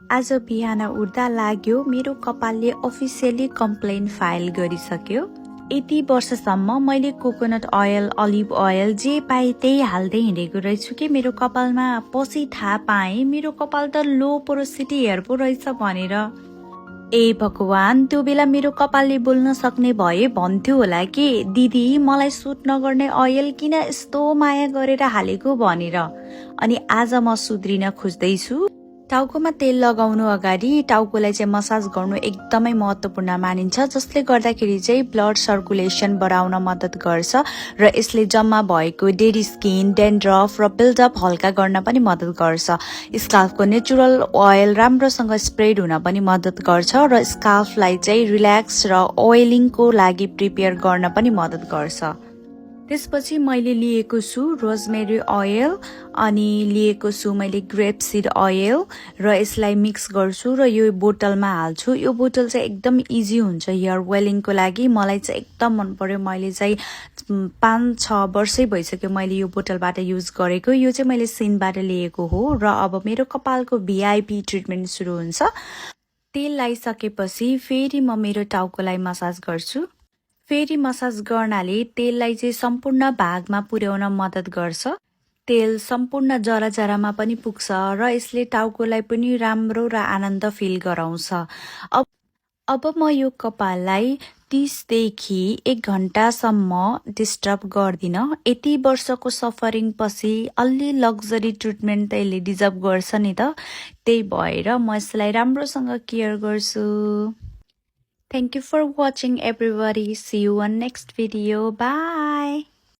आज बिहान उठ्दा लाग्यो मेरो कपालले अफिसियली कम्प्लेन फाइल गरिसक्यो। यति वर्षसम्म मैले कोकोनट ओइल, अलिभ ओइल जे पाए त्यही हाल्दै हिँडेको रहेछु कि मेरो कपालमा पछि थाहा पाएँ मेरो कपाल त लो पोरोसिटी हेयर पो रहेछ भनेर। ए भगवान, त्यो बेला मेरो कपालले बोल्न सक्ने भए भन्थ्यो होला कि दिदी मलाई सुट नगर्ने ओइल किन यस्तो माया गरेर हालेको भनेर। अनि आज म सुध्रिन खोज्दैछु। टाउकोमा तेल लगाउनु अगाडि टाउकोलाई चाहिँ मसाज गर्नु एकदमै महत्त्वपूर्ण मानिन्छ, जसले गर्दाखेरि चाहिँ ब्लड सर्कुलेसन बढाउन मद्दत गर्छ र यसले जम्मा भएको डेड स्किन, डेन्ड्रफ र बिल्डअप हल्का गर्न पनि मद्दत गर्छ। स्काल्फको नेचुरल ओइल राम्रोसँग स्प्रेड हुन पनि मद्दत गर्छ र स्काल्फलाई चाहिँ रिल्याक्स र ओइलिङको लागि प्रिपेयर गर्न पनि मद्दत गर्छ। त्यसपछि मैले लिएको छु रोजमेरी ओइल अनि लिएको छु मैले ग्रेप सीड ओइल र यसलाई मिक्स गर्छु र यो बोतलमा हाल्छु। यो बोतल चाहिँ एकदम इजी हुन्छ हेयर वेलिङको लागि। मलाई चाहिँ एकदम मन पर्यो। मैले चाहिँ 5-6 वर्षै भइसक्यो मैले यो बोतलबाट युज गरेको। यो चाहिँ मैले सिनबाट लिएको हो र अब मेरो कपालको भिआइपी ट्रिटमेन्ट सुरु हुन्छ। तेल लगाइसकेपछि फेरि म मेरो टाउकोलाई मसाज गर्छु। फेरि मसाज गर्नाले तेललाई चाहिँ सम्पूर्ण भागमा पुर्याउन मद्दत गर्छ। तेल सम्पूर्ण जरा पनि पुग्छ र यसले टाउकोलाई पनि राम्रो र आनन्द फिल गराउँछ। अब म यो कपाललाई 30 देखि 1 घण्टासम्म डिस्टर्ब गर्दिन। यति वर्षको सफरिङ पछि अलि लग्जरी ट्रिटमेन्ट त यसले डिजर्भ गर्छ नि त। त्यही भएर म यसलाई राम्रोसँग केयर गर्छु। Thank you for watching everybody. See you on next video. Bye.